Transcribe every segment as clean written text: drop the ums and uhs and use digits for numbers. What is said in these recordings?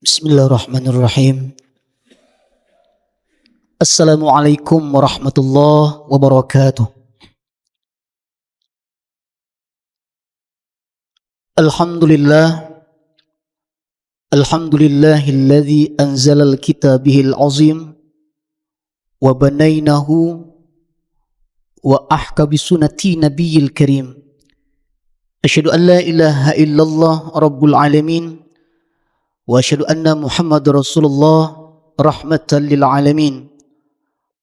Bismillahirrahmanirrahim. Assalamualaikum warahmatullahi wabarakatuh. Alhamdulillah, alhamdulillahilladzi anzalal kitabihil azim wa banainahu wa ahka bisunati nabiyil karim. Asyhadu an la ilaha illallah rabbul alamin wa asyhadu anna Muhammadar Rasulullah rahmatan lil alamin.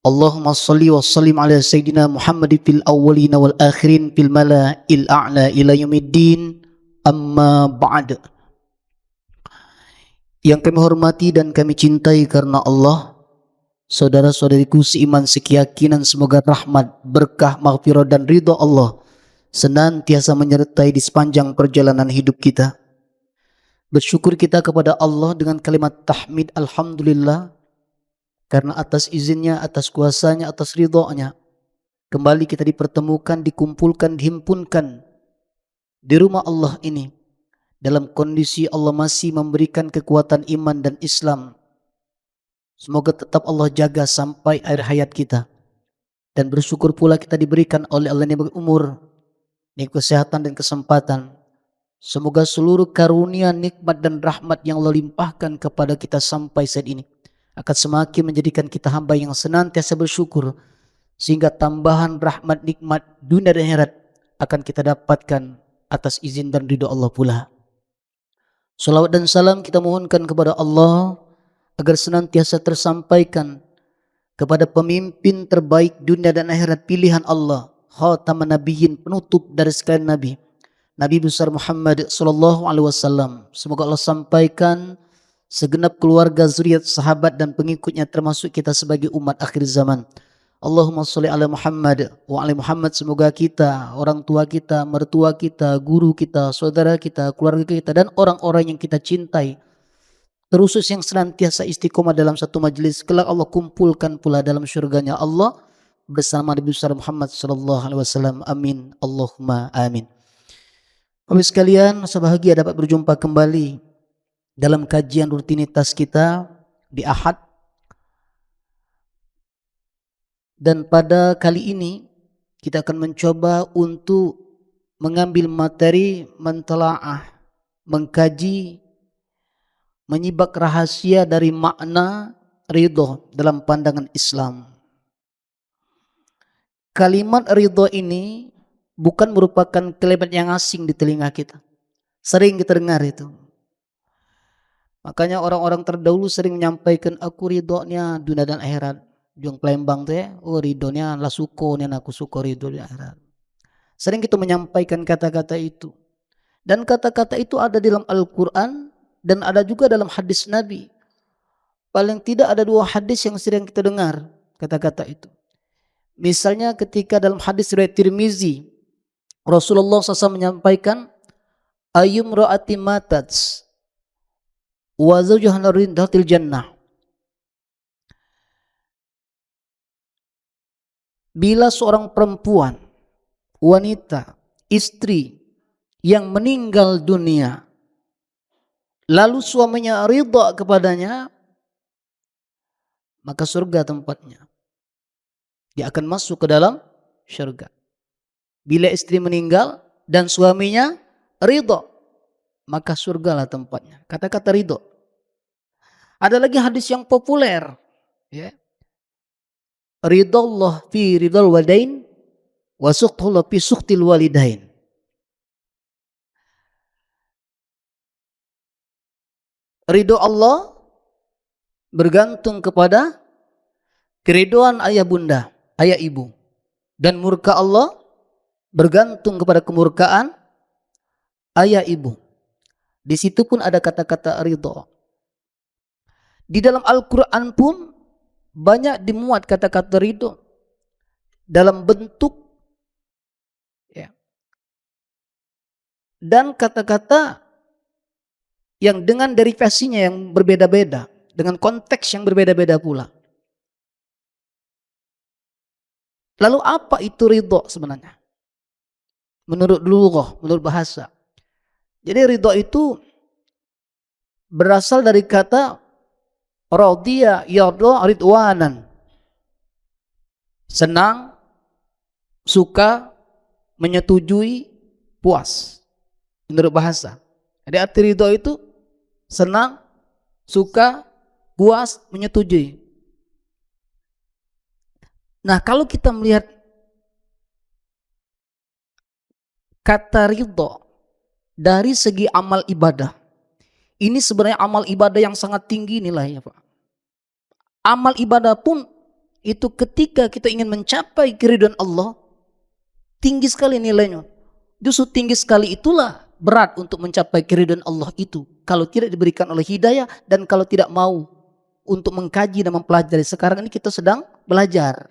Allahumma salli wa sallim ala sayyidina Muhammad fil awwalina wal akhirin fil mala'il a'la ila yaumiddin, amma ba'd. Yang kami hormati dan kami cintai karena Allah, saudara-saudariku seiman sekeyakinan, semoga rahmat, berkah, maghfirah dan ridha Allah senantiasa menyertai di sepanjang perjalanan hidup kita. Bersyukur kita kepada Allah dengan kalimat tahmid alhamdulillah, karena atas izinnya, atas kuasanya, atas ridhonya kembali kita dipertemukan, dikumpulkan, dihimpunkan di rumah Allah ini dalam kondisi Allah masih memberikan kekuatan iman dan Islam. Semoga tetap Allah jaga sampai akhir hayat kita, dan bersyukur pula kita diberikan oleh Allah nikmat umur, nikmat kesehatan dan kesempatan. Semoga seluruh karunia, nikmat dan rahmat yang Allah limpahkan kepada kita sampai saat ini akan semakin menjadikan kita hamba yang senantiasa bersyukur, sehingga tambahan rahmat nikmat dunia dan akhirat akan kita dapatkan atas izin dan ridho Allah pula. Salawat dan salam kita mohonkan kepada Allah agar senantiasa tersampaikan kepada pemimpin terbaik dunia dan akhirat pilihan Allah, khataman nabiyyin, penutup dari sekalian nabi, Nabi besar Muhammad sallallahu alaihi wasallam. Semoga Allah sampaikan segenap keluarga, zuriat, sahabat dan pengikutnya, termasuk kita sebagai umat akhir zaman. Allahumma sholli ala Muhammad wa ala Muhammad. Semoga kita, orang tua kita, mertua kita, guru kita, saudara kita, keluarga kita dan orang-orang yang kita cintai, terusus yang senantiasa istiqomah dalam satu majelis, kelak Allah kumpulkan pula dalam syurganya Allah bersama Nabi besar Muhammad sallallahu alaihi wasallam. Amin Allahumma amin. Bapak sekalian, sebahagia dapat berjumpa kembali dalam kajian rutinitas kita di Ahad. Dan pada kali ini kita akan mencoba untuk mengambil materi, mentelaah, mengkaji, menyibak rahasia dari makna ridho dalam pandangan Islam. Kalimat ridho ini bukan merupakan kalimat yang asing di telinga kita. Sering kita dengar itu. Makanya orang-orang terdahulu sering menyampaikan, aku ridhonya dunia dan akhirat. Yang Palembang tuh ya, oh ridhonya lah suko, aku suko ridho di akhirat. Sering kita menyampaikan kata-kata itu. Dan kata-kata itu ada dalam Al-Quran dan ada juga dalam hadis Nabi. Paling tidak ada dua hadis yang sering kita dengar kata-kata itu. Misalnya ketika dalam hadis riwayat Tirmizi, Rasulullah SAW menyampaikan, ayyum ra'ati matat wa zawjuha rindatil jannah. Bila seorang perempuan, wanita, istri yang meninggal dunia, lalu suaminya ridha kepadanya, maka surga tempatnya. Dia akan masuk ke dalam surga. Bila istri meninggal dan suaminya ridha, maka surgalah tempatnya. Kata-kata ridha. Ada lagi hadis yang populer, ya. Ridallah fi ridal walidain wa suqtullah fi suqtil walidain. Ridho Allah bergantung kepada keridoan ayah bunda, ayah ibu. Dan murka Allah bergantung kepada kemurkaan ayah ibu. Di situ pun ada kata-kata ridho. Di dalam Al-Quran pun banyak dimuat kata-kata ridho dalam bentuk ya, dan kata-kata yang dengan derivasinya yang berbeda-beda, dengan konteks yang berbeda-beda pula. Lalu apa itu ridho sebenarnya? Menurut lughah, menurut bahasa. Jadi ridho itu berasal dari kata radiya yarda ridwanan. Senang, suka, menyetujui, puas. Menurut bahasa. Jadi arti ridho itu senang, suka, puas, menyetujui. Nah, kalau kita melihat kata ridho dari segi amal ibadah, ini sebenarnya amal ibadah yang sangat tinggi nilainya, Pak. Amal ibadah pun itu ketika kita ingin mencapai keridhaan Allah, tinggi sekali nilainya. Justru tinggi sekali itulah berat untuk mencapai keridhaan Allah itu, kalau tidak diberikan oleh hidayah dan kalau tidak mau untuk mengkaji dan mempelajari. Sekarang ini kita sedang belajar.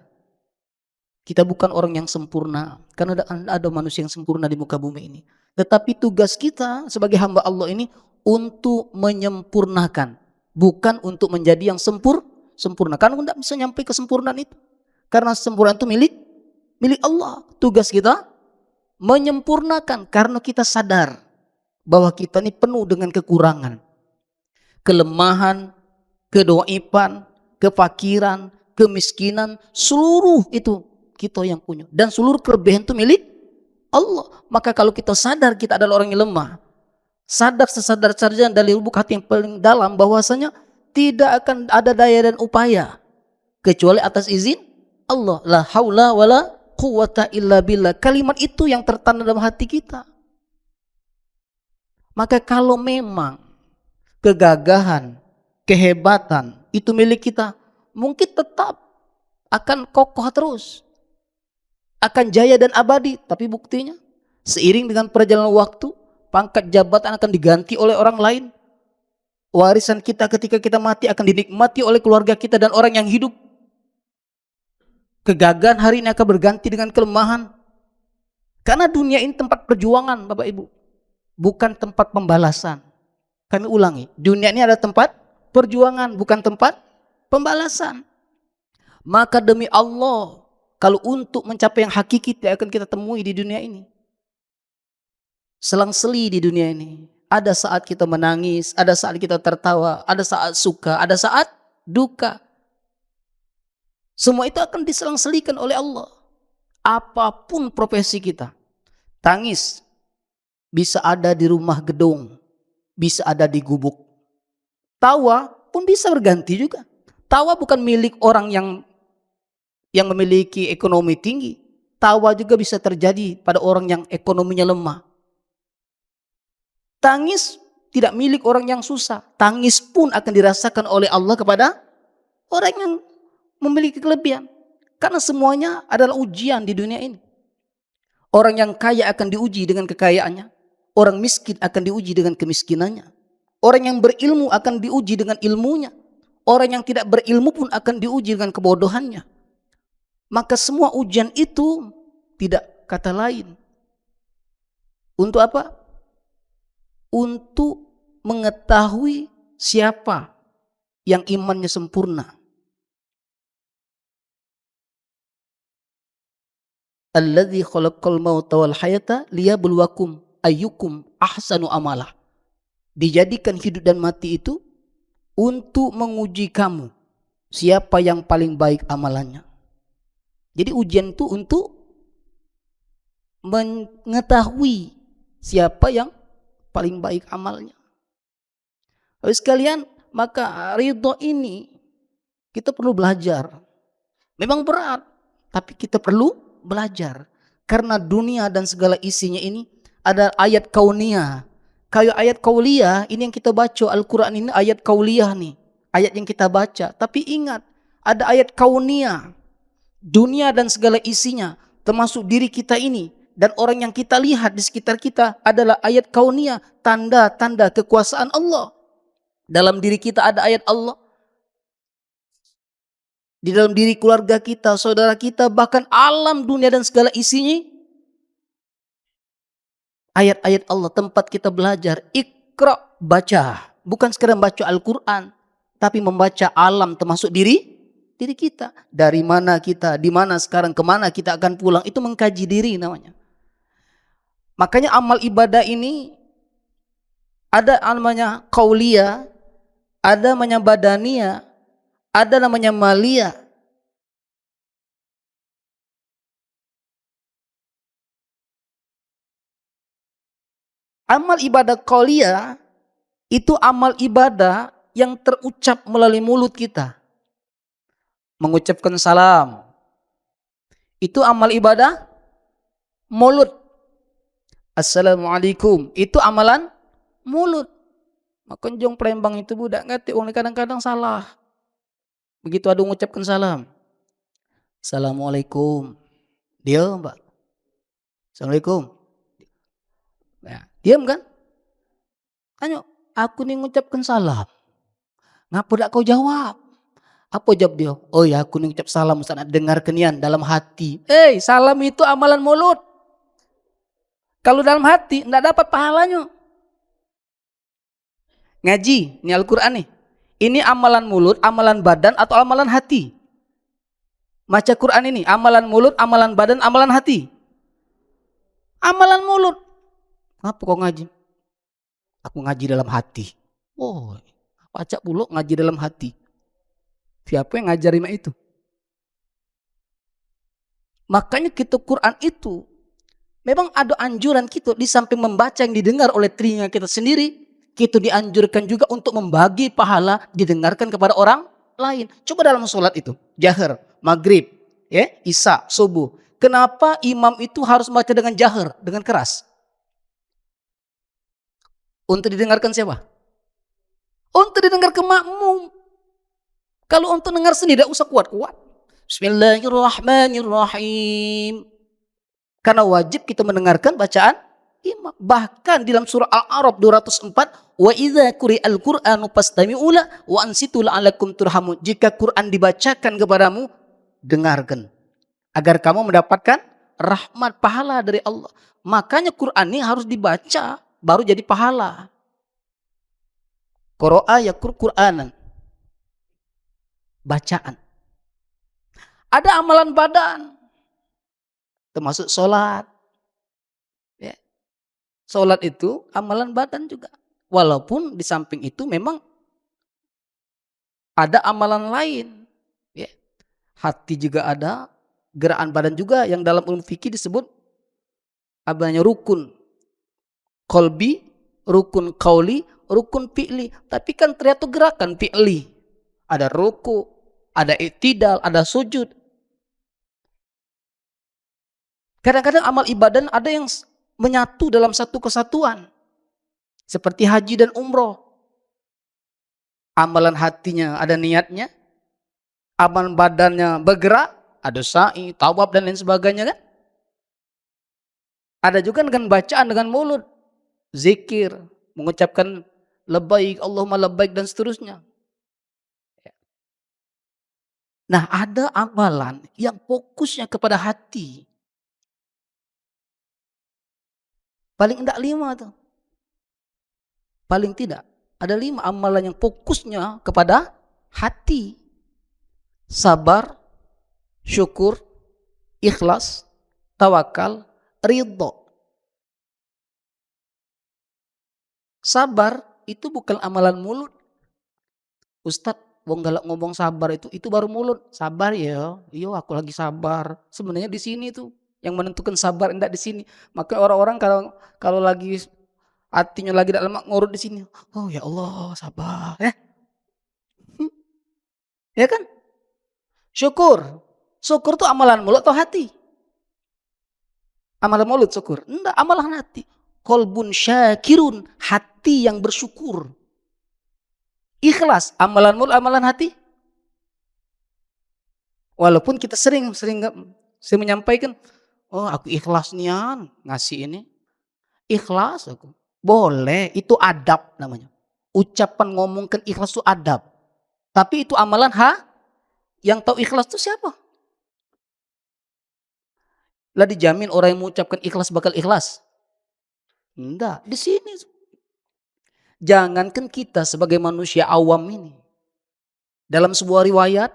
Kita bukan orang yang sempurna, karena ada manusia yang sempurna di muka bumi ini. Tetapi tugas kita sebagai hamba Allah ini untuk menyempurnakan, bukan untuk menjadi yang sempurna. Karena tidak bisa nyampe kesempurnaan itu. Karena sempurna itu milik Allah. Tugas kita menyempurnakan, karena kita sadar bahwa kita ini penuh dengan kekurangan, kelemahan, kedoifan, kefakiran, kemiskinan, seluruh itu kita yang punya, dan seluruh kelebihan itu milik Allah. Maka kalau kita sadar kita adalah orang yang lemah, sadar sesadar-sadarnya dari lubuk hati yang paling dalam bahwasanya tidak akan ada daya dan upaya kecuali atas izin Allah. La haula wala quwata illa billah. Kalimat itu yang tertanam dalam hati kita. Maka kalau memang kegagahan, kehebatan itu milik kita, mungkin tetap akan kokoh terus, akan jaya dan abadi. Tapi buktinya seiring dengan perjalanan waktu, pangkat jabatan akan diganti oleh orang lain. Warisan kita ketika kita mati akan dinikmati oleh keluarga kita dan orang yang hidup. Kegagahan hari ini akan berganti dengan kelemahan. Karena dunia ini tempat perjuangan, Bapak Ibu, bukan tempat pembalasan. Kami ulangi, dunia ini adalah tempat perjuangan, bukan tempat pembalasan. Maka demi Allah, kalau untuk mencapai yang hakiki yang akan kita temui di dunia ini, selang-seli di dunia ini. Ada saat kita menangis, ada saat kita tertawa, ada saat suka, ada saat duka. Semua itu akan diselang-selikan oleh Allah. Apapun profesi kita, tangis bisa ada di rumah gedung, bisa ada di gubuk. Tawa pun bisa berganti juga. Tawa bukan milik orang yang memiliki ekonomi tinggi. Tawa juga bisa terjadi pada orang yang ekonominya lemah. Tangis tidak milik orang yang susah. Tangis pun akan dirasakan oleh Allah kepada orang yang memiliki kelebihan. Karena semuanya adalah ujian di dunia ini. Orang yang kaya akan diuji dengan kekayaannya. Orang miskin akan diuji dengan kemiskinannya. Orang yang berilmu akan diuji dengan ilmunya. Orang yang tidak berilmu pun akan diuji dengan kebodohannya. Maka semua ujian itu tidak kata lain. Untuk apa? Untuk mengetahui siapa yang imannya sempurna. Alladzi khalaqal mauta wal hayata liyabluwakum ayyukum ahsanu amalah. Dijadikan hidup dan mati itu untuk menguji kamu, siapa yang paling baik amalannya. Jadi ujian itu untuk mengetahui siapa yang paling baik amalnya. Habis sekalian, maka ridho ini kita perlu belajar. Memang berat, tapi kita perlu belajar. Karena dunia dan segala isinya ini ada ayat kauniyah. Kayak ayat kauliyah ini yang kita baca, Al-Quran ini ayat kauliyah nih. Ayat yang kita baca. Tapi ingat, ada ayat kauniyah. Dunia dan segala isinya, termasuk diri kita ini dan orang yang kita lihat di sekitar kita adalah ayat kauniyah, tanda-tanda kekuasaan Allah. Dalam diri kita ada ayat Allah. Di dalam diri keluarga kita, saudara kita, bahkan alam dunia dan segala isinya, ayat-ayat Allah, tempat kita belajar. Iqra, baca. Bukan sekedar baca Al-Quran, tapi membaca alam termasuk diri kita. Dari mana kita, di mana sekarang, kemana kita akan pulang. Itu mengkaji diri namanya. Makanya amal ibadah ini Ada namanya qauliyah, ada namanya badaniyah, ada namanya maliyah. Amal ibadah qauliyah itu amal ibadah yang terucap melalui mulut kita. Mengucapkan salam. Itu amal ibadah mulut. Assalamualaikum. Itu amalan mulut. Makonjong Palembang itu budak ngati orang kadang-kadang salah. Begitu ada mengucapkan salam. Assalamualaikum. Dia, Mbak. Assalamualaikum. Nah, diam kan? Tanya, aku nih mengucapkan salam. Ngapa tak kau jawab? Apa jawab dia? Oh ya, aku nih ucap salam Ustaz, dengar kenian dalam hati. Salam itu amalan mulut. Kalau dalam hati enggak dapat pahalanya. Ngaji, ini Al-Qur'an nih. Ini amalan mulut, amalan badan atau amalan hati? Baca Quran ini, amalan mulut, amalan badan, amalan hati. Amalan mulut. Ngapa kau ngaji? Aku ngaji dalam hati. Oh, baca pula ngaji dalam hati. Siapa yang ngajari mak itu? Makanya kita Quran itu memang ada anjuran kita di samping membaca yang didengar oleh telinga kita sendiri, kita dianjurkan juga untuk membagi pahala didengarkan kepada orang lain. Coba dalam sholat itu, jahar, maghrib, ya, isya, subuh. Kenapa imam itu harus membaca dengan jahar, dengan keras? Untuk didengarkan siapa? Untuk didengarkan makmum. Kalau untuk dengar sendiri tidak usah kuat-kuat. Bismillahirrahmanirrahim. Karena wajib kita mendengarkan bacaan imam. Bahkan di dalam surah Al-A'raf 204, wa idza quri'al Qur'anu fastami'u lahu wa ansitu la'allakum turhamun. Jika Quran dibacakan kepadamu, dengarkan agar kamu mendapatkan rahmat pahala dari Allah. Makanya Quran ini harus dibaca baru jadi pahala. Qira'a yaqra Qur'anan. Bacaan. Ada amalan badan, termasuk sholat. Ya. Sholat itu amalan badan juga. Walaupun di samping itu memang ada amalan lain. Ya. Hati juga ada, gerakan badan juga yang dalam ulum fikih disebut adanya rukun qalbi, rukun qauli, rukun fi'li. Tapi kan ternyata gerakan fi'li. Ada ruku, ada i'tidal, ada sujud. Kadang-kadang amal ibadah ada yang menyatu dalam satu kesatuan. Seperti haji dan umroh. Amalan hatinya ada niatnya. Amalan badannya bergerak. Ada sa'i, tawaf dan lain sebagainya kan. Ada juga dengan bacaan dengan mulut. Zikir, mengucapkan labbaik, Allahumma labbaik dan seterusnya. Nah, ada amalan yang fokusnya kepada hati. Paling tidak 5 tuh. Paling tidak. Ada 5 amalan yang fokusnya kepada hati. Sabar, syukur, ikhlas, tawakal, ridho. Sabar itu bukan amalan mulut. Ustadz, wong galak ngomong sabar itu baru mulut. Sabar ya, iya aku lagi sabar. Sebenarnya di sini tuh yang menentukan sabar enggak di sini. Maka orang-orang kalau lagi hatinya lagi dalam ngurut di sini, oh ya Allah sabar, ya, ya kan? Syukur, syukur tuh amalan mulut atau hati? Amalan mulut syukur, enggak, amalan hati. Qalbun syakirun, hati yang bersyukur. Ikhlas, amalan mulut, amalan hati. Walaupun kita sering menyampaikan, oh aku ikhlas nian ngasih ini. Ikhlas aku. Boleh, itu adab namanya. Ucapan ngomongkan ikhlas itu adab. Tapi itu amalan yang tahu ikhlas itu siapa? Lah dijamin orang yang mengucapkan ikhlas bakal ikhlas? Enggak, di sini. Jangankan kita sebagai manusia awam ini. Dalam sebuah riwayat,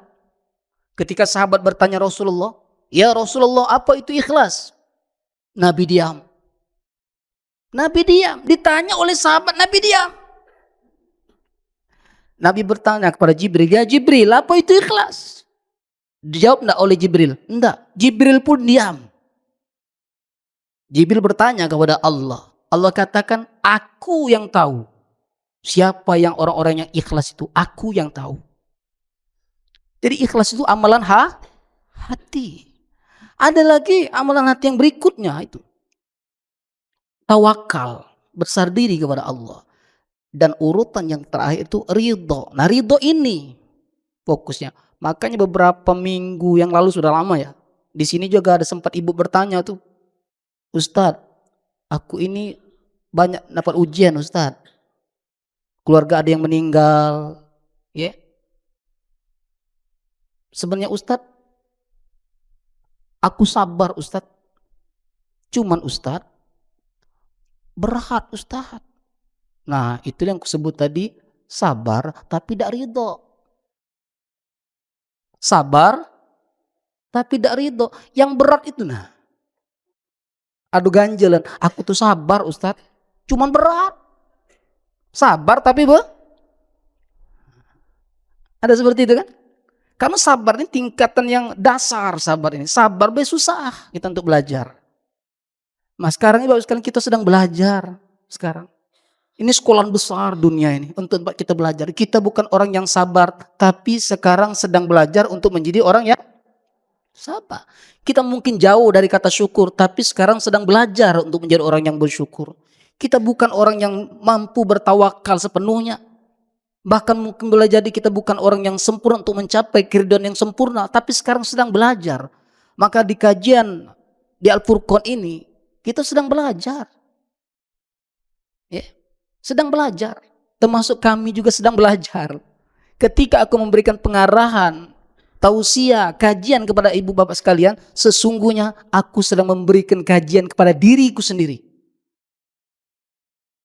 ketika sahabat bertanya Rasulullah, ya Rasulullah apa itu ikhlas? Nabi diam. Nabi diam. Ditanya oleh sahabat, Nabi diam. Nabi bertanya kepada Jibril, ya Jibril, apa itu ikhlas? Dijawab enggak oleh Jibril? Enggak. Jibril pun diam. Jibril bertanya kepada Allah. Allah katakan, aku yang tahu. Siapa yang orang-orang yang ikhlas itu? Aku yang tahu. Jadi ikhlas itu amalan hati. Ada lagi amalan hati yang berikutnya itu. Tawakal. Bersandar diri kepada Allah. Dan urutan yang terakhir itu ridho. Nah ridho ini fokusnya. Makanya beberapa minggu yang lalu sudah lama ya. Di sini juga ada sempat ibu bertanya tuh. Ustadz, aku ini banyak dapat ujian Ustadz. Keluarga ada yang meninggal. Ya. Sebenarnya Ustadz, aku sabar Ustadz. Cuman Ustadz, berat Ustadz. Nah itu yang kusebut tadi, sabar tapi tidak ridho. Sabar tapi tidak ridho. Yang berat itu nah. Aduh ganjelan, aku tuh sabar Ustadz. Cuman berat. Sabar tapi ada seperti itu kan? Karena sabar ini tingkatan yang dasar sabar ini. Sabar susah kita untuk belajar. Nah sekarang ini Bapak sekalian kita sedang belajar sekarang. Ini sekolah besar dunia ini untuk kita belajar. Kita bukan orang yang sabar, tapi sekarang sedang belajar untuk menjadi orang yang sabar. Kita mungkin jauh dari kata syukur, tapi sekarang sedang belajar untuk menjadi orang yang bersyukur. Kita bukan orang yang mampu bertawakal sepenuhnya. Bahkan mungkin boleh jadi kita bukan orang yang sempurna untuk mencapai keridhaan yang sempurna, tapi sekarang sedang belajar. Maka di kajian di Al-Furqan ini kita sedang belajar. Ya, sedang belajar. Termasuk kami juga sedang belajar. Ketika aku memberikan pengarahan, tausiah, kajian kepada ibu bapak sekalian, sesungguhnya aku sedang memberikan kajian kepada diriku sendiri.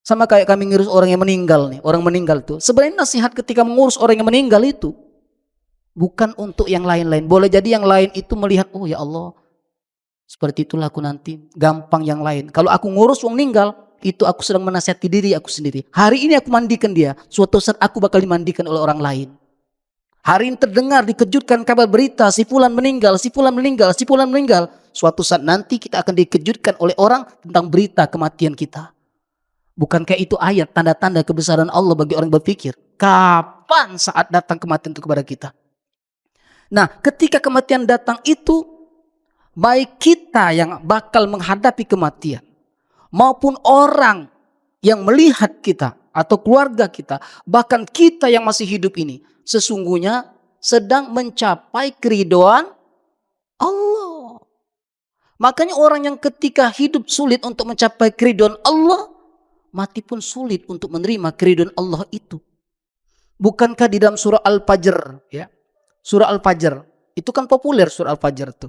Sama kayak kami ngurus orang yang meninggal nih, orang meninggal tuh. Sebenarnya nasihat ketika mengurus orang yang meninggal itu bukan untuk yang lain-lain. Boleh jadi yang lain itu melihat, oh ya Allah, seperti itulah aku nanti. Gampang yang lain. Kalau aku ngurus orang meninggal, itu aku sedang menasihati diri aku sendiri. Hari ini aku mandikan dia, suatu saat aku bakal dimandikan oleh orang lain. Hari ini terdengar dikejutkan kabar berita si fulan meninggal, si fulan meninggal, si fulan meninggal. Suatu saat nanti kita akan dikejutkan oleh orang tentang berita kematian kita. Bukankah itu ayat tanda-tanda kebesaran Allah bagi orang berpikir? Kapan saat datang kematian itu kepada kita? Nah, ketika kematian datang itu, baik kita yang bakal menghadapi kematian, maupun orang yang melihat kita atau keluarga kita, bahkan kita yang masih hidup ini, sesungguhnya sedang mencapai keridhaan Allah. Makanya orang yang ketika hidup sulit untuk mencapai keridhaan Allah, mati pun sulit untuk menerima keridhaan Allah itu. Bukankah di dalam surah Al-Fajr, ya? Surah Al-Fajr, itu kan populer surah Al-Fajr itu.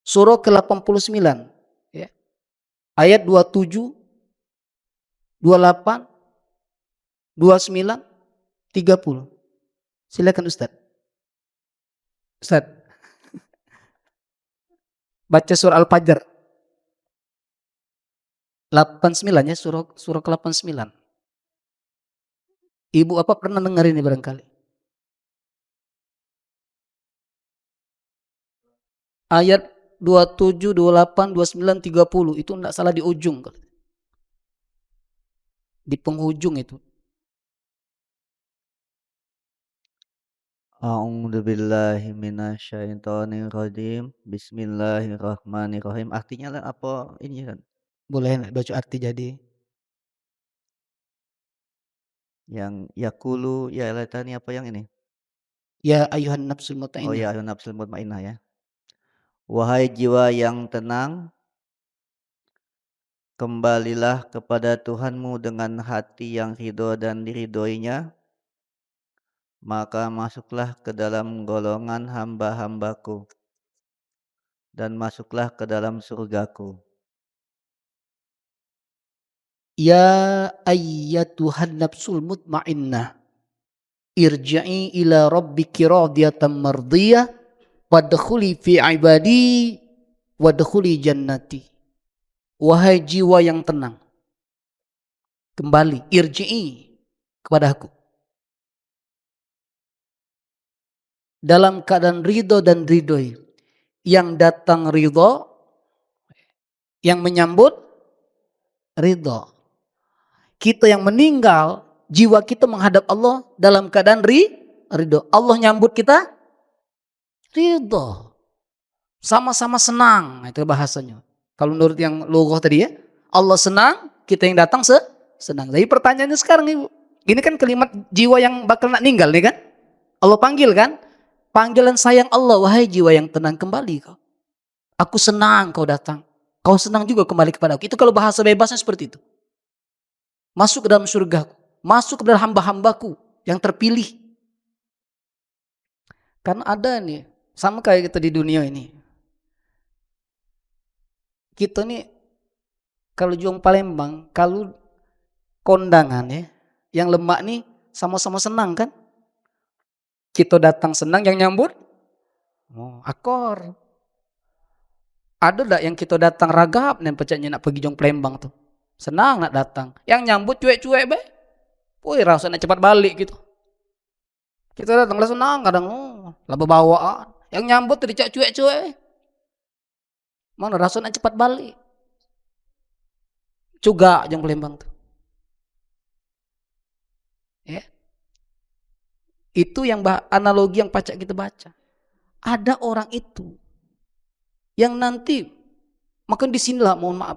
Surah ke-89, ya. Ayat 27, 28, 29, 30. Silakan Ustaz. Ustaz. Baca surah Al-Fajr. 89 ya, surah ke-89. Ibu apa pernah dengar ini barangkali? Ayat 27, 28, 29, 30 itu enggak salah di ujung. Di penghujung itu. A'udzu billahi minasyaitonir rajim. Bismillahirrahmanirrahim. Artinya lah apa ini kan? Boleh baca arti jadi. Yang yakulu ya latani apa yang ini? Ya ayuhan nafsul Oh mutmainnah. ya ayuhan nafsul mutmainnah ya. Wahai jiwa yang tenang, kembalilah kepada Tuhanmu dengan hati yang ridho dan diridhoinya, maka masuklah ke dalam golongan hamba-hambaku dan masuklah ke dalam surgaku. Ya ayyatuhan nafsul mutmainnah. Irja'i ila rabbiki radiyatan mardiyah wadkhuli fi ibadi wadkhuli jannati. Wahai jiwa yang tenang, kembali, irji'i kepadaku. Dalam keadaan ridho dan ridhoi. Yang datang ridho, yang menyambut ridho. Kita yang meninggal, jiwa kita menghadap Allah dalam keadaan ridho. Allah nyambut kita ridho. Sama-sama senang, itu bahasanya. Kalau menurut yang logoh tadi ya, Allah senang, kita yang datang senang. Jadi pertanyaannya sekarang Ibu, ini kan kalimat jiwa yang bakal nak ninggal nih kan? Allah panggil kan? Panggilan sayang Allah, wahai jiwa yang tenang, kembali kau. Aku senang kau datang. Kau senang juga kembali kepada aku. Itu kalau bahasa bebasnya seperti itu. Masuk ke dalam surgaku. Masuk ke dalam hamba-hambaku yang terpilih. Karena ada nih, sama kayak kita di dunia ini. Kita nih, kalau juang Palembang, kalau kondangan ya, yang lemak nih sama-sama senang kan? Kita datang senang, yang nyambut akor. Ada enggak yang kita datang ragap dan pecahnya nak pergi jong Palembang tuh. Senang nak datang. Yang nyambut cuek-cuek be. Woi, rasa nak cepat balik gitu. Kita datang lah senang kadang laba bawaan. Yang nyambut tadi cuek-cuek. Mana rasa nak cepat balik. Juga jong Palembang tuh. Ya. Itu yang analogi yang pacak kita baca. Ada orang itu yang nanti, maka disinilah mohon maaf,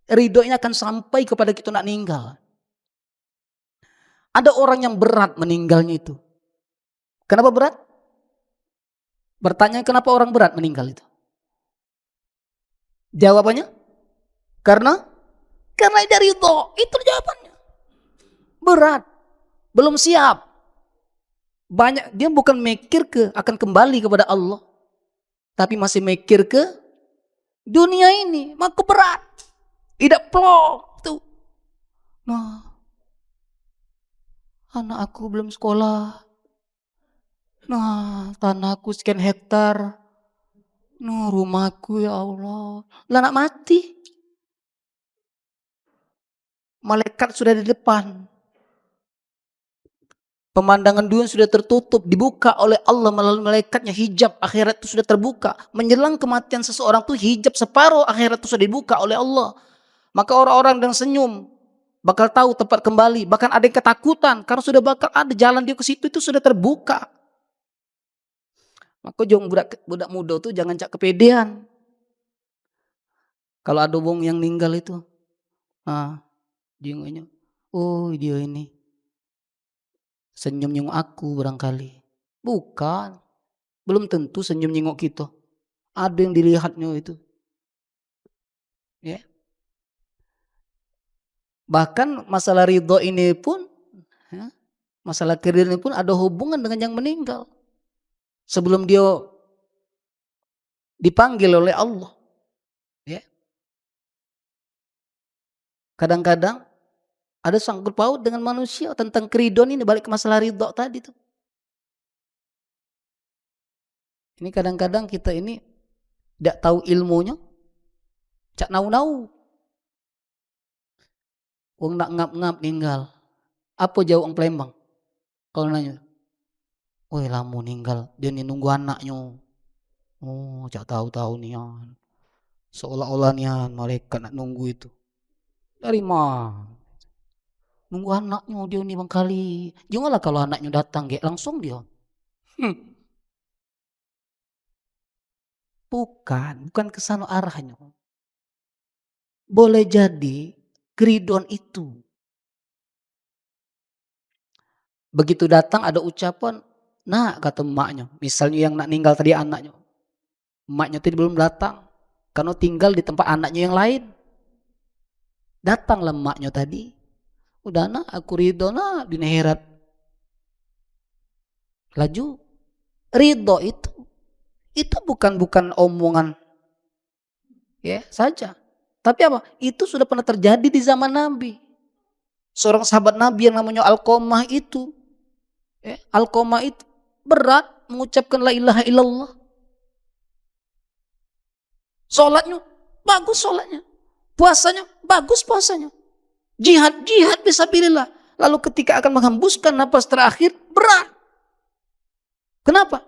ridhonya akan sampai kepada kita nak meninggal. Ada orang yang berat meninggalnya itu. Kenapa berat? Bertanya kenapa orang berat meninggal itu? Jawabannya? Karena dia ridho. Itu jawabannya. Berat. Belum siap. Banyak, dia bukan mikir akan kembali kepada Allah. Tapi masih mikir ke dunia ini. Maka berat. Tidak plong. Tuh. Nah, anak aku belum sekolah. Nah, tanahku sekian hektar. Nah, rumahku ya Allah. Lah nak mati. Malaikat sudah di depan. Pemandangan dunia sudah tertutup, dibuka oleh Allah melalui malaikatnya, hijab akhirat itu sudah terbuka. Menjelang kematian seseorang itu hijab separuh akhirat itu sudah dibuka oleh Allah. Maka orang-orang yang senyum bakal tahu tempat kembali. Bahkan ada yang ketakutan karena sudah bakal ada jalan dia ke situ itu sudah terbuka. Maka jong budak muda tuh jangan cak kepedean. Kalau ada wong yang meninggal itu, dia ngomongnya, oh dia ini senyum nyengok aku barangkali. Bukan. Belum tentu senyum nyengok kita. Ada yang dilihatnya itu. Ya. Bahkan masalah ridho ini pun, ya, masalah keridhaan ini pun ada hubungan dengan yang meninggal. Sebelum dia dipanggil oleh Allah. Ya. Kadang-kadang ada sangkut paut dengan manusia tentang keridhaan ini, balik ke masalah ridho tadi tuh. Ini kadang-kadang kita ini tidak tahu ilmunya, cak nau-nau. Wong nak ngap-ngap ninggal. Apa jawab orang Palembang? Kalau nanya, woi lamu ninggal, dia nih nunggu anaknya. Oh, cak tahu-tahu nian. Seolah-olah nian malaikat nak nunggu itu. Dari mana? Nunggu anaknya dia nih bang kali. Janganlah kalau anaknya datang, langsung dia. Bukan kesana arahnya. Boleh jadi keridhaan itu. Begitu datang ada ucapan, nah kata emaknya, misalnya yang nak ninggal tadi anaknya. Emaknya tadi belum datang, karena tinggal di tempat anaknya yang lain. Datanglah emaknya tadi, udah nak aku ridho nak di akhirat. Laju, ridho itu bukan omongan ya saja. Tapi apa? Itu sudah pernah terjadi di zaman Nabi. Seorang sahabat Nabi yang namanya Alqamah itu. Alqamah itu berat mengucapkan la ilaha illallah. Sholatnya bagus sholatnya. Puasanya bagus puasanya. Jihad fisabilillah. Lalu ketika akan menghembuskan napas terakhir, berat. Kenapa?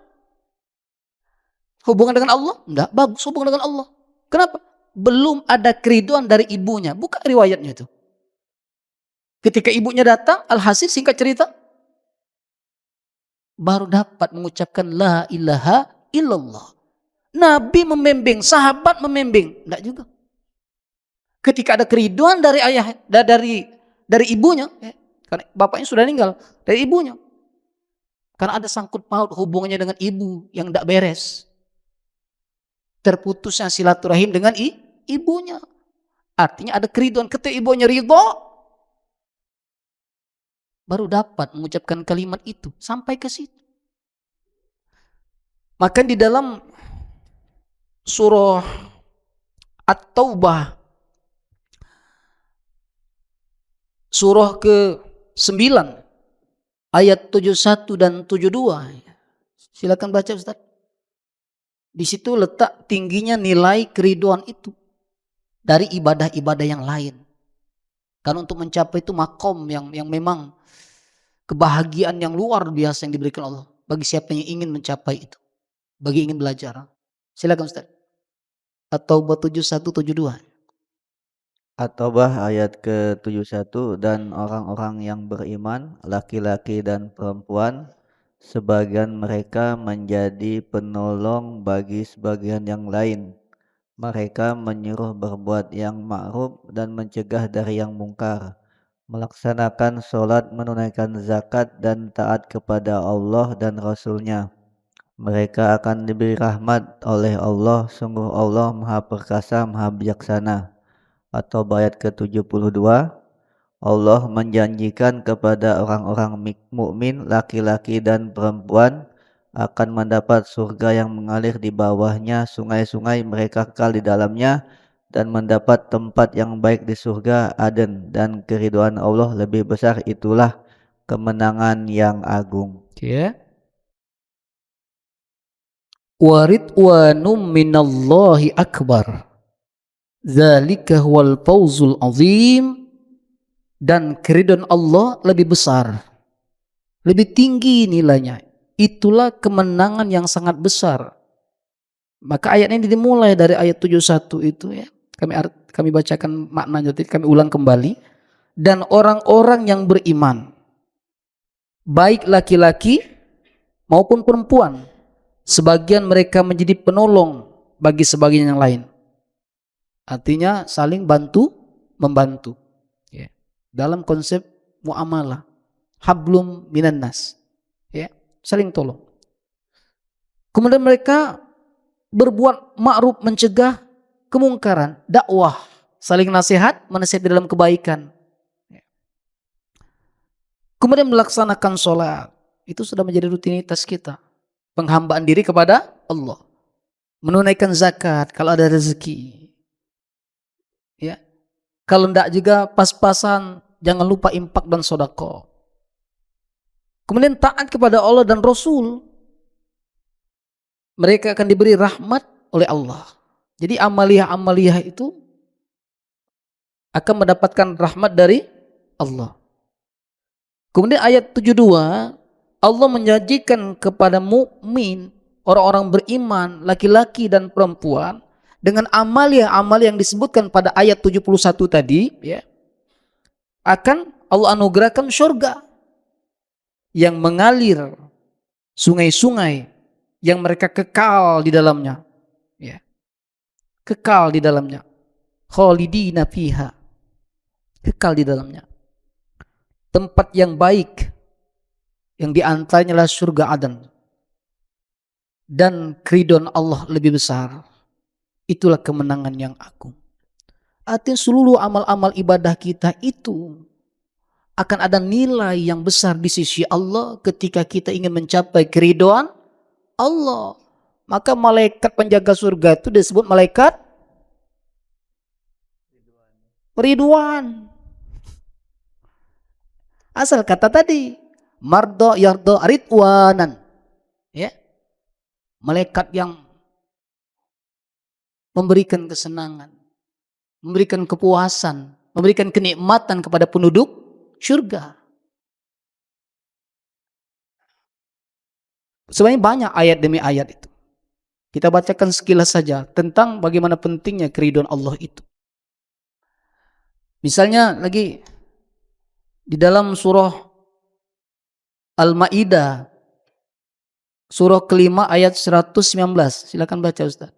Hubungan dengan Allah? Enggak, bagus hubungan dengan Allah. Kenapa? Belum ada keriduan dari ibunya. Buka riwayatnya itu. Ketika ibunya datang, alhasil singkat cerita, baru dapat mengucapkan la ilaha illallah. Nabi membimbing, sahabat membimbing. Enggak juga. Ketika ada keriduan dari ayah, dari ibunya, karena bapaknya sudah meninggal, dari ibunya. Karena ada sangkut paut hubungannya dengan ibu yang tidak beres. Terputusnya silaturahim dengan ibunya. Artinya ada keriduan. Ketika ibunya ridho, baru dapat mengucapkan kalimat itu. Sampai ke situ. Maka di dalam surah At-Taubah, surah ke-9, ayat 71 dan 72. Silakan baca Ustaz. Di situ letak tingginya nilai keriduan itu dari ibadah-ibadah yang lain. Karena untuk mencapai itu makom yang memang kebahagiaan yang luar biasa yang diberikan Allah bagi siapa yang ingin mencapai itu, bagi ingin belajar. Silakan Ustaz. At-Taubah 71-72. At-Taubah ayat ke-71, dan orang-orang yang beriman, laki-laki dan perempuan, sebagian mereka menjadi penolong bagi sebagian yang lain. Mereka menyuruh berbuat yang ma'ruf dan mencegah dari yang mungkar, melaksanakan sholat, menunaikan zakat, dan taat kepada Allah dan Rasul-Nya. Mereka akan diberi rahmat oleh Allah. Sungguh Allah Maha Perkasa, Maha Bijaksana. Atau ayat ke-72, Allah menjanjikan kepada orang-orang mukmin laki-laki dan perempuan akan mendapat surga yang mengalir di bawahnya sungai-sungai, mereka kekal di dalamnya, dan mendapat tempat yang baik di surga Aden, dan keridhaan Allah lebih besar. Itulah kemenangan yang agung. Ya. Wa ridwanum minallahi akbar. Dzalika huwal fawzul azim. Dan keridhaan Allah lebih besar, lebih tinggi nilainya. Itulah kemenangan yang sangat besar. Maka ayat ini dimulai dari ayat 71 itu ya. Kami bacakan maknanya, kami ulang kembali. Dan orang-orang yang beriman, baik laki-laki maupun perempuan, sebagian mereka menjadi penolong bagi sebagian yang lain. Artinya saling bantu membantu. Ya. Dalam konsep muamalah, hablum minan nas, ya, saling tolong. Kemudian mereka berbuat ma'ruf, mencegah kemungkaran, dakwah, saling nasihat, menasihati dalam kebaikan. Kemudian melaksanakan sholat, itu sudah menjadi rutinitas kita. Penghambaan diri kepada Allah, menunaikan zakat kalau ada rezeki, ya. Kalau tidak juga pas-pasan, jangan lupa infak dan sedekah. Kemudian taat kepada Allah dan Rasul. Mereka akan diberi rahmat oleh Allah. Jadi amaliyah-amaliyah itu akan mendapatkan rahmat dari Allah. Kemudian ayat 72, Allah menjanjikan kepada mukmin, orang-orang beriman, laki-laki dan perempuan, dengan amaliyah-amaliyah yang disebutkan pada ayat 71 tadi, ya, akan Allah anugerahkan surga yang mengalir sungai-sungai yang mereka kekal di dalamnya, ya. Kekal di dalamnya. Khalidina fiha. Kekal di dalamnya. Tempat yang baik yang diantaranya adalah surga Aden. Dan keridhaan Allah lebih besar. Itulah kemenangan yang agung. Artinya seluruh amal-amal ibadah kita itu akan ada nilai yang besar di sisi Allah ketika kita ingin mencapai keridhaan Allah. Maka malaikat penjaga surga itu disebut malaikat Ridwan. Asal kata tadi, mardo yardo ridwanan, ya, malaikat yang memberikan kesenangan, memberikan kepuasan memberikan kenikmatan kepada penduduk surga. Sebenarnya banyak ayat demi ayat itu. Kita bacakan sekilas saja tentang bagaimana pentingnya keridhaan Allah itu. Misalnya lagi di dalam surah Al-Maidah, surah kelima ayat 119. Silakan baca Ustaz.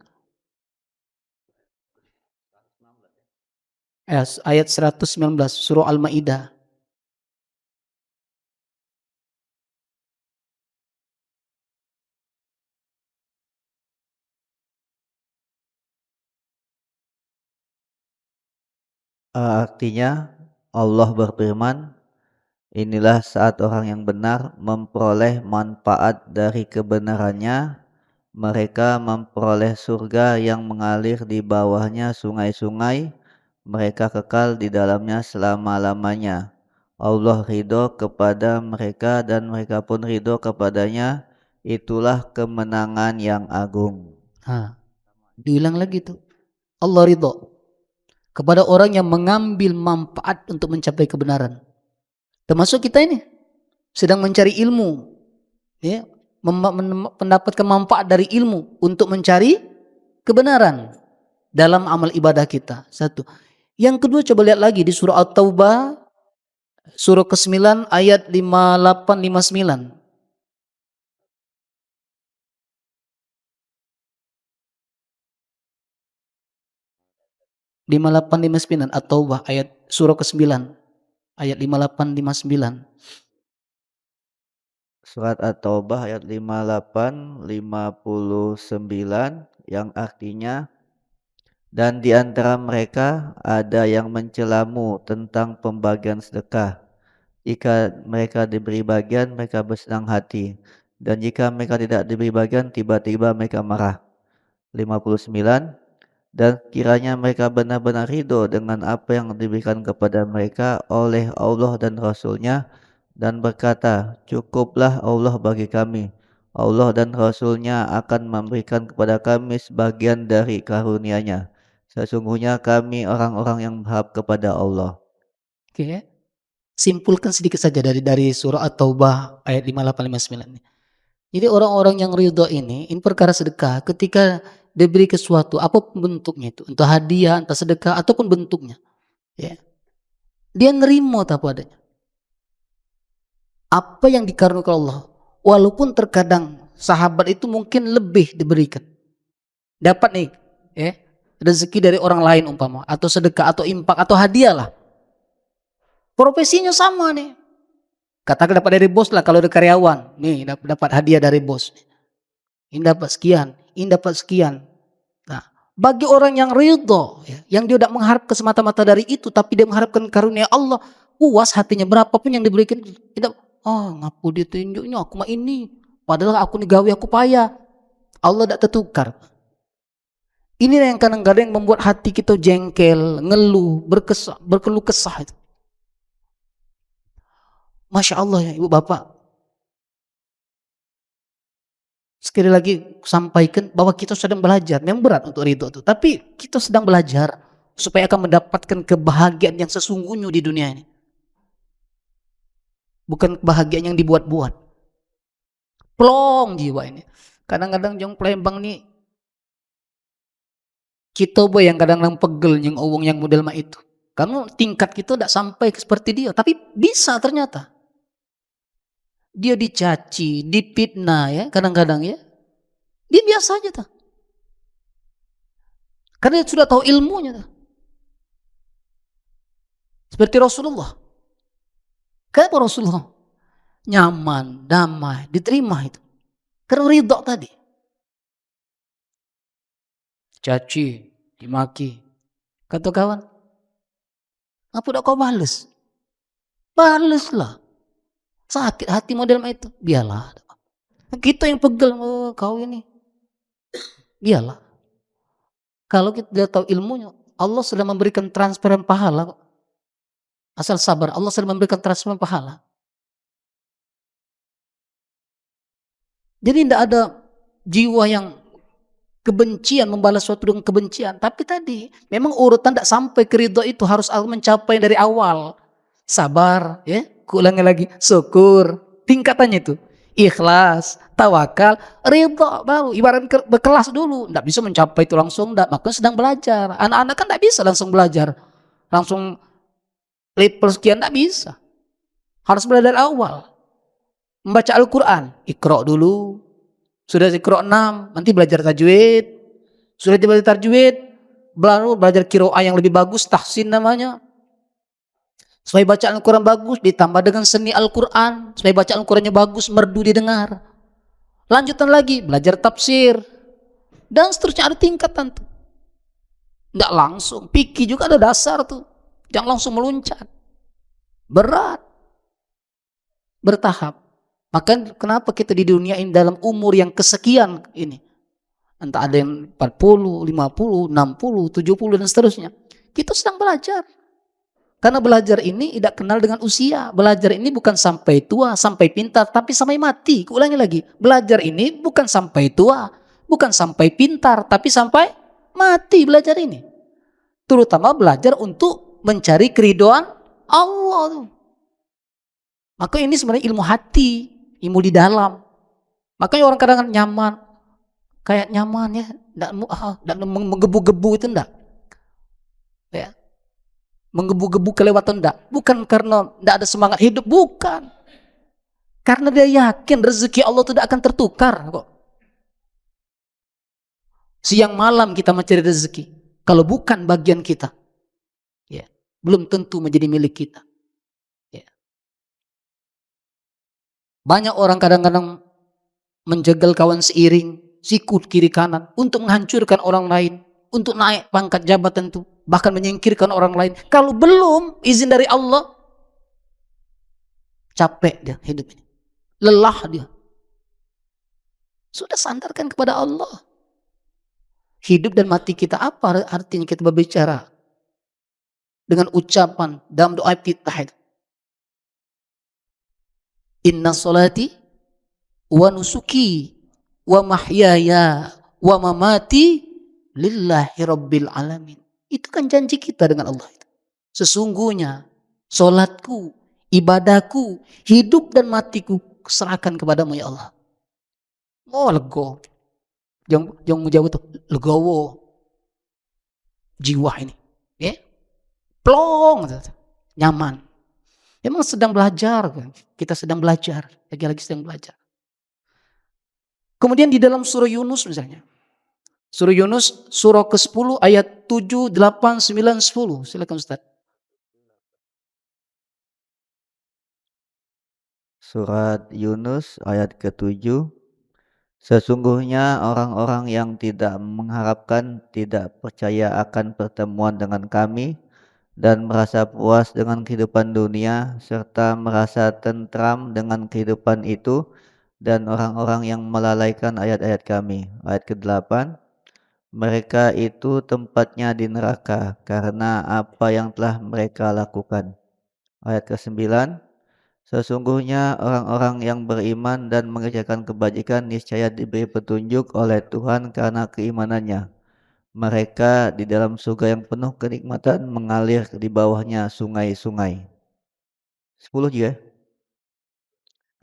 Ayat 119 surah Al-Maidah. Artinya Allah berfirman, inilah saat orang yang benar memperoleh manfaat dari kebenarannya, mereka memperoleh surga yang mengalir di bawahnya sungai-sungai, mereka kekal di dalamnya selama-lamanya. Allah ridho kepada mereka dan mereka pun ridho kepadanya, itulah kemenangan yang agung. Diulang lagi tuh. Allah ridho kepada orang yang mengambil manfaat untuk mencapai kebenaran. Termasuk kita ini sedang mencari ilmu, ya, mendapatkan manfaat dari ilmu untuk mencari kebenaran dalam amal ibadah kita. Satu. Yang kedua, coba lihat lagi di surah At-Taubah, surah ke-9 ayat 58 59. 58 59 At-Taubah ayat surah ke-9 ayat 58 59. Surat At-Taubah ayat 58 59 yang artinya, dan di antara mereka ada yang mencelamu tentang pembagian sedekah. Jika mereka diberi bagian, mereka bersenang hati, dan jika mereka tidak diberi bagian, tiba-tiba mereka marah. 59. Dan kiranya mereka benar-benar ridho dengan apa yang diberikan kepada mereka oleh Allah dan Rasul-Nya, dan berkata, cukuplah Allah bagi kami. Allah dan Rasul-Nya akan memberikan kepada kami sebagian dari karunia-Nya. Sesungguhnya kami orang-orang yang berharap kepada Allah. Oke. Simpulkan sedikit saja dari surah At-Taubah ayat 58 59 ini. Jadi orang-orang yang ridho ini perkara sedekah ketika diberi sesuatu apapun bentuknya itu, entah hadiah, entah sedekah ataupun bentuknya, ya. Dia nerima apa adanya. Apa yang dikaruniakan Allah, walaupun terkadang sahabat itu mungkin lebih diberikan. Dapat nih, ya, rezeki dari orang lain umpama, atau sedekah atau impak atau hadiah lah. Profesinya sama nih. Katakan dapat dari bos lah kalau ada karyawan, nih dapat hadiah dari bos. Ini dapat sekian, ini dapat sekian. Nah, bagi orang yang ridho, ya, yang dia tidak mengharapkan semata-mata dari itu, tapi dia mengharapkan karunia Allah, puas hatinya berapapun yang diberikan, tidak, ngapu dia tunjuknya, aku mah ini, padahal aku nih gawe aku payah. Allah tidak tertukar. Ini yang kadang-kadang membuat hati kita jengkel, ngeluh, berkeluh kesah. Masya Allah ya ibu bapak. Sekali lagi sampaikan bahwa kita sedang belajar. Memang berat untuk ridho itu, tapi kita sedang belajar supaya akan mendapatkan kebahagiaan yang sesungguhnya di dunia ini. Bukan kebahagiaan yang dibuat-buat. Plong jiwa ini. Kadang-kadang jong Palembang nih kita boy yang kadang-kadang pegel yang uang yang model mah itu. Karena tingkat kita tidak sampai seperti dia, tapi bisa ternyata. Dia dicaci, dipitnah ya, kadang-kadang ya. Dia biasa aja tuh. Karena dia sudah tahu ilmunya tuh. Seperti Rasulullah. Kenapa Rasulullah nyaman, damai, diterima itu? Karena ridho tadi. Caci, dimaki. Kata kawan, apa udah kau bales? Baleslah. Sakit hati model itu, biarlah. Kita yang pegel, kau ini. Biarlah. Kalau kita tidak tahu ilmunya, Allah sudah memberikan transferan pahala. Asal sabar, Allah sudah memberikan transferan pahala. Jadi tidak ada jiwa yang kebencian, membalas suatu dengan kebencian. Tapi tadi memang urutan tidak sampai ke ridho itu harus mencapai dari awal. Sabar, ya. Kuulangi lagi, syukur. Tingkatannya itu ikhlas, tawakal, ridho baru. Ibarat berkelas dulu, tidak bisa mencapai itu langsung. Tidak, makanya sedang belajar. Anak-anak kan tidak bisa langsung belajar, langsung level sekian tidak bisa. Harus belajar dari awal. Membaca Al-Quran, Iqra dulu. Sudah Iqra 6, nanti belajar tajwid. Sudah belajar tajwid, baru belajar qiraah yang lebih bagus, tahsin namanya. Supaya baca Al-Quran bagus, ditambah dengan seni Al-Quran. Supaya baca Al-Qurannya bagus, merdu didengar. Lanjutan lagi, belajar tafsir. Dan seterusnya ada tingkatan tuh. Tidak langsung, fikih juga ada dasar tuh. Jangan langsung meluncat. Berat. Bertahap. Maka kenapa kita di dunia ini dalam umur yang kesekian ini. Entah ada yang 40, 50, 60, 70 dan seterusnya. Kita sedang belajar. Karena belajar ini tidak kenal dengan usia. Belajar ini bukan sampai tua, sampai pintar, tapi sampai mati. Ulangi lagi. Belajar ini bukan sampai tua, bukan sampai pintar, tapi sampai mati belajar ini. Terutama belajar untuk mencari keridhaan Allah. Maka ini sebenarnya ilmu hati, ilmu di dalam. Makanya orang kadang-kadang nyaman. Kayak nyaman ya. Tidak menggebu-gebu itu enggak. Ya. Menggebu-gebu kelewatan enggak. Bukan karena enggak ada semangat hidup. Bukan. Karena dia yakin rezeki Allah tidak akan tertukar kok. Siang malam kita mencari rezeki. Kalau bukan bagian kita, ya, belum tentu menjadi milik kita. Ya. Banyak orang kadang-kadang menjegal kawan seiring, sikut kiri kanan untuk menghancurkan orang lain, untuk naik pangkat jabatan itu, bahkan menyingkirkan orang lain. Kalau belum izin dari Allah, capek dia hidup ini, lelah dia. Sudah sandarkan kepada Allah. Hidup dan mati kita apa artinya kita berbicara dengan ucapan dalam doa iftitah itu. Inna salati wa nusuki wa mahyaya wa mamati lillahi rabbil alamin. Itu kan janji kita dengan Allah itu. Sesungguhnya salatku, ibadahku, hidup dan matiku serahkan kepadamu ya Allah. Oh lego. Jangan jauh tuh legowo jiwa ini. Ya. Plong, nyaman. Memang sedang belajar, kita sedang belajar, lagi-lagi sedang belajar. Kemudian di dalam surah Yunus misalnya. Surah Yunus, surah ke-10 ayat 7, 8, 9, 10. Silakan Ustaz. Surat Yunus ayat ke-7. Sesungguhnya orang-orang yang tidak mengharapkan, tidak percaya akan pertemuan dengan kami, dan merasa puas dengan kehidupan dunia, serta merasa tentram dengan kehidupan itu, dan orang-orang yang melalaikan ayat-ayat kami. Ayat ke-8, mereka itu tempatnya di neraka karena apa yang telah mereka lakukan. Ayat ke-9, sesungguhnya orang-orang yang beriman dan mengerjakan kebajikan niscaya diberi petunjuk oleh Tuhan karena keimanannya. Mereka di dalam surga yang penuh kenikmatan mengalir di bawahnya sungai-sungai. 10 juga.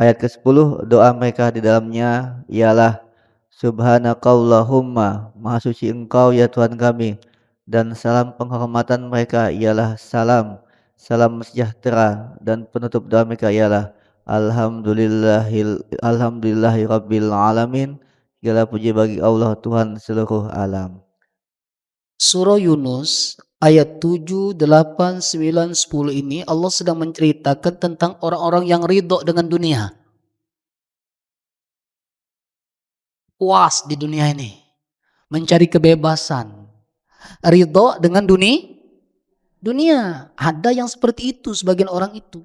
Ayat ke-10, doa mereka di dalamnya ialah Subhanakallahumma, maha suci engkau ya Tuhan kami. Dan salam penghormatan mereka ialah salam sejahtera, dan penutup doa mereka ialah Alhamdulillahi Rabbil Alamin. Segala puji bagi Allah Tuhan seluruh alam. Surah Yunus ayat 7, 8, 9, 10 ini Allah sedang menceritakan tentang orang-orang yang ridho dengan dunia. Puas di dunia ini. Mencari kebebasan. Ridho dengan dunia. Ada yang seperti itu sebagian orang itu.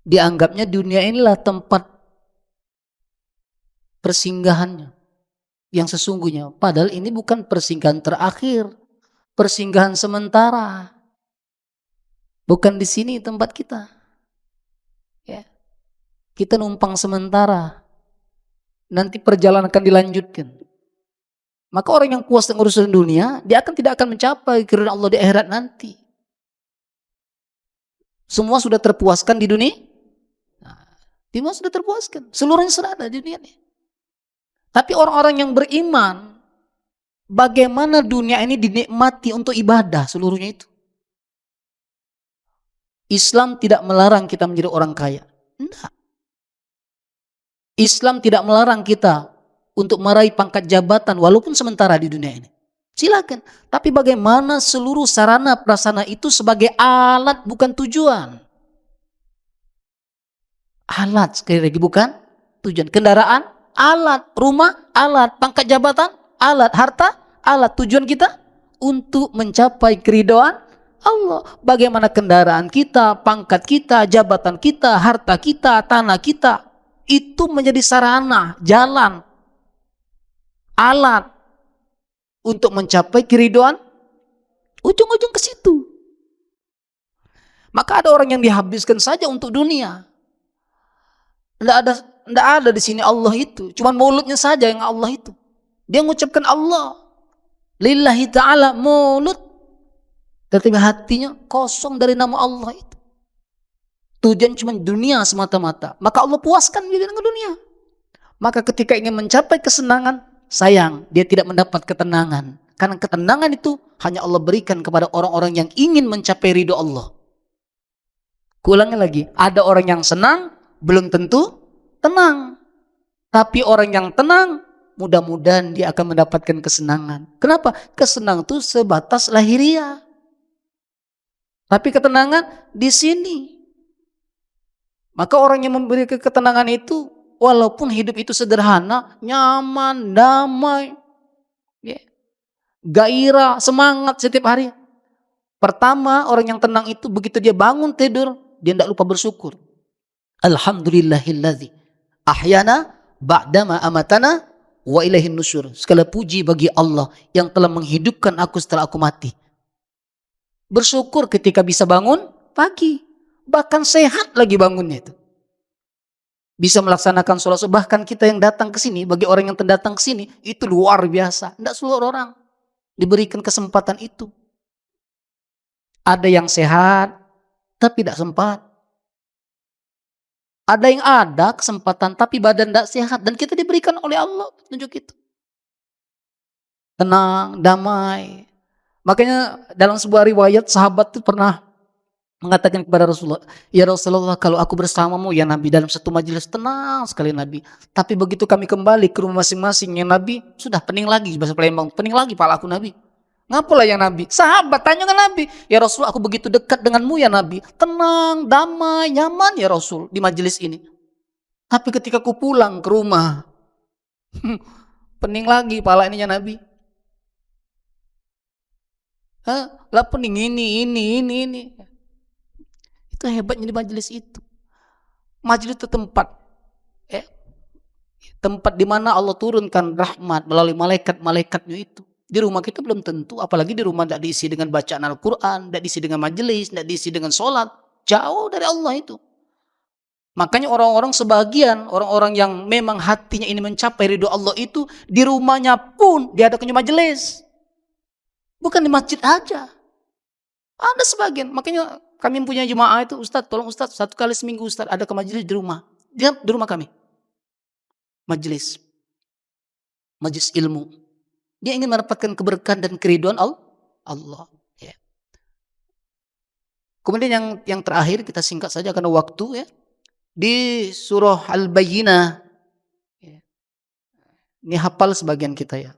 Dianggapnya dunia inilah tempat persinggahannya. Yang sesungguhnya. Padahal ini bukan persinggahan terakhir. Persinggahan sementara. Bukan di sini tempat kita. Ya. Kita numpang sementara. Nanti perjalanan akan dilanjutkan. Maka orang yang puas dengan urusan dunia, dia tidak akan mencapai keridhaan Allah di akhirat nanti. Semua sudah terpuaskan di dunia. Nah, semua sudah terpuaskan. Seluruhnya sudah ada di dunia ini. Tapi orang-orang yang beriman, bagaimana dunia ini dinikmati untuk ibadah seluruhnya itu. Islam tidak melarang kita menjadi orang kaya. Tidak. Islam tidak melarang kita untuk meraih pangkat jabatan walaupun sementara di dunia ini. Silakan. Tapi bagaimana seluruh sarana prasarana itu sebagai alat bukan tujuan. Alat sekali lagi bukan tujuan. Kendaraan, alat. Rumah, alat. Pangkat jabatan, alat. Harta, alat. Tujuan kita untuk mencapai keridhaan Allah. Bagaimana kendaraan kita, pangkat kita, jabatan kita, harta kita, tanah kita, itu menjadi sarana, jalan, alat untuk mencapai keridhaan, ujung-ujung ke situ. Maka ada orang yang dihabiskan saja untuk dunia. Tidak ada di sini Allah itu. Cuman mulutnya saja yang Allah itu. Dia mengucapkan Allah. Lillahi ta'ala mulut. Tetapi hatinya kosong dari nama Allah itu. Tujuan cuma dunia semata-mata. Maka Allah puaskan dia dengan dunia. Maka ketika ingin mencapai kesenangan, sayang, dia tidak mendapat ketenangan. Karena ketenangan itu hanya Allah berikan kepada orang-orang yang ingin mencapai ridho Allah. Kuulangi lagi, ada orang yang senang, belum tentu tenang. Tapi orang yang tenang, mudah-mudahan dia akan mendapatkan kesenangan. Kenapa? Kesenangan itu sebatas lahiriah. Tapi ketenangan di sini. Maka orang yang memberi ketenangan itu, walaupun hidup itu sederhana, nyaman, damai, gairah, semangat setiap hari. Pertama, orang yang tenang itu begitu dia bangun tidur, dia tidak lupa bersyukur. Alhamdulillahilladzi ahyana ba'dama amatana wa ilaihin nusyur. Segala puji bagi Allah yang telah menghidupkan aku setelah aku mati. Bersyukur ketika bisa bangun pagi. Bahkan sehat lagi bangunnya itu. Bisa melaksanakan sholat subuh. Bahkan kita yang datang ke sini, bagi orang yang terdatang ke sini, itu luar biasa. Tidak seluruh orang diberikan kesempatan itu. Ada yang sehat, tapi tidak sempat. Ada yang ada kesempatan, tapi badan tidak sehat. Dan kita diberikan oleh Allah tunjuk itu. Tenang, damai. Makanya dalam sebuah riwayat, sahabat itu pernah mengatakan kepada Rasulullah, ya Rasulullah, kalau aku bersamamu ya Nabi dalam satu majelis, tenang sekali Nabi. Tapi begitu kami kembali ke rumah masing-masing ya Nabi, sudah pening lagi, bahasa Palembang, pening lagi pala aku Nabi. Ngapalah ya Nabi? Sahabat tanya ke Nabi, ya Rasul, aku begitu dekat denganmu ya Nabi, tenang, damai, nyaman ya Rasul di majelis ini. Tapi ketika aku pulang ke rumah, pening lagi pala ininya Nabi. Lah pening ini. Itu hebatnya di majelis itu. Majelis itu tempat di mana Allah turunkan rahmat melalui malaikat-malaikatnya itu. Di rumah kita belum tentu, apalagi di rumah tidak diisi dengan bacaan Al-Quran, tidak diisi dengan majelis, tidak diisi dengan sholat. Jauh dari Allah itu. Makanya orang-orang sebagian, orang-orang yang memang hatinya ini mencapai ridho Allah itu, di rumahnya pun diadakan majelis. Bukan di masjid aja. Ada sebagian, makanya kami punya jemaah itu, Ustaz, tolong Ustaz, 1 kali seminggu Ustaz, ada ke majelis di rumah. Di rumah kami. Majelis ilmu. Dia ingin mendapatkan keberkahan dan keridhaan Allah. Ya. Kemudian yang terakhir kita singkat saja karena waktu ya. Di surah Al-Bayyinah. Ya. Ini hafal sebagian kita ya.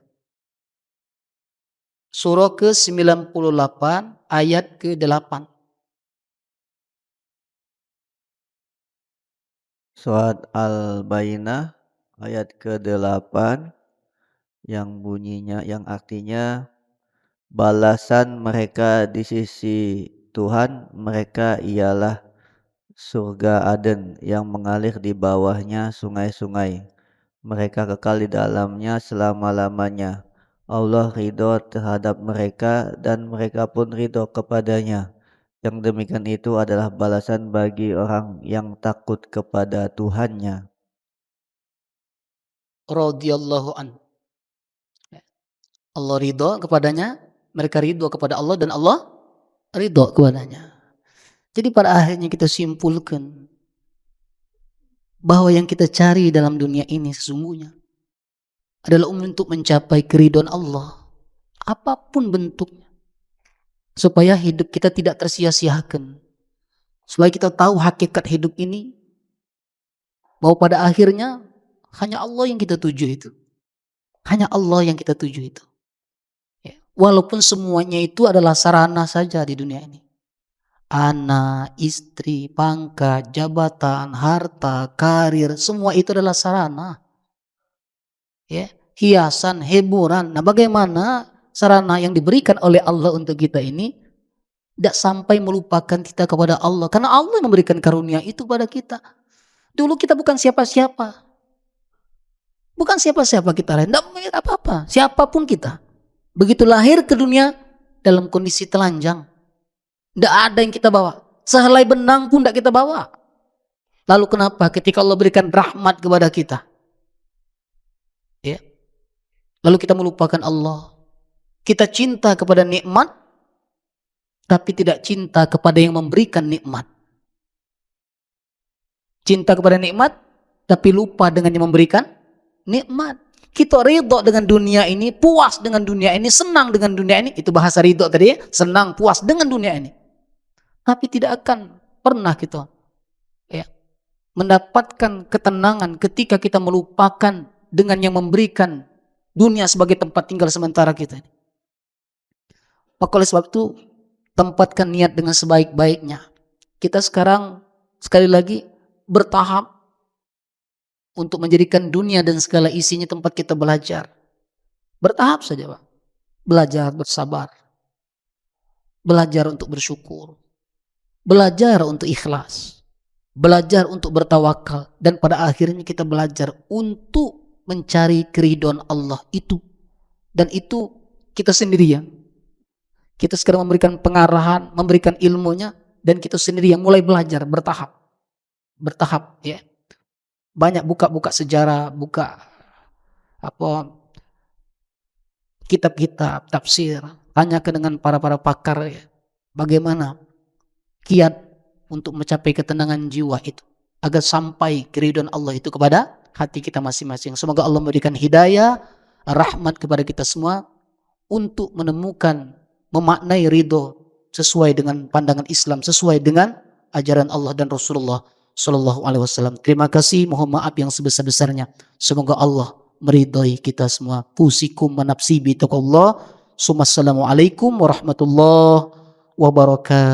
Surah ke-98 ayat ke-8. Surat Al-Bayyinah ayat ke-8 yang bunyinya, yang artinya balasan mereka di sisi Tuhan mereka ialah surga Aden yang mengalir di bawahnya sungai-sungai. Mereka kekal di dalamnya selama-lamanya. Allah ridho terhadap mereka dan mereka pun ridho kepadanya. Yang demikian itu adalah balasan bagi orang yang takut kepada Tuhannya. Radhiyallahu an. Allah ridho kepadanya, mereka ridho kepada Allah dan Allah ridho kepadanya. Jadi pada akhirnya kita simpulkan bahwa yang kita cari dalam dunia ini sesungguhnya adalah untuk mencapai keridhaan Allah, apapun bentuknya, supaya hidup kita tidak tersia-siakan, supaya kita tahu hakikat hidup ini, bahwa pada akhirnya hanya Allah yang kita tuju itu, hanya Allah yang kita tuju itu. Ya. Walaupun semuanya itu adalah sarana saja di dunia ini, anak, istri, pangkat, jabatan, harta, karir, semua itu adalah sarana. Ya, hiasan, hiburan. Nah, bagaimana sarana yang diberikan oleh Allah untuk kita ini tidak sampai melupakan kita kepada Allah, karena Allah yang memberikan karunia itu pada kita. Dulu kita bukan siapa-siapa, bukan siapa-siapa kita lain, tidak memiliki apa-apa, siapapun kita. Begitu lahir ke dunia dalam kondisi telanjang, tidak ada yang kita bawa, sehelai benang pun tidak kita bawa. Lalu kenapa ketika Allah berikan rahmat kepada kita, ya, lalu kita melupakan Allah, kita cinta kepada nikmat, tapi tidak cinta kepada yang memberikan nikmat. Cinta kepada nikmat, tapi lupa dengan yang memberikan nikmat. Kita ridho dengan dunia ini, puas dengan dunia ini, senang dengan dunia ini. Itu bahasa ridho tadi, senang, puas dengan dunia ini. Tapi tidak akan pernah kita mendapatkan ketenangan ketika kita melupakan dengan yang memberikan dunia sebagai tempat tinggal sementara kita. Maka oleh sebab itu, tempatkan niat dengan sebaik-baiknya. Kita sekarang sekali lagi bertahap untuk menjadikan dunia dan segala isinya tempat kita belajar. Bertahap saja, Pak. Belajar bersabar. Belajar untuk bersyukur. Belajar untuk ikhlas. Belajar untuk bertawakal. Dan pada akhirnya kita belajar untuk mencari keridhaan Allah itu. Dan itu kita sendirian. Kita sekarang memberikan pengarahan, memberikan ilmunya, dan kita sendiri yang mulai belajar bertahap. Bertahap, ya. Banyak buka-buka sejarah, buka kitab-kitab tafsir, tanyakan dengan para pakar, ya, bagaimana kiat untuk mencapai ketenangan jiwa itu agar sampai keridhaan Allah itu kepada hati kita masing-masing. Semoga Allah memberikan hidayah, rahmat kepada kita semua untuk menemukan, memaknai ridho sesuai dengan pandangan Islam, sesuai dengan ajaran Allah dan Rasulullah Sallallahu Alaihi Wasallam. Terima kasih, mohon maaf yang sebesar-besarnya. Semoga Allah meridhai kita semua. Fusikum wa nafsi bi taqwallah. Assalamualaikum warahmatullahi wabarakatuh.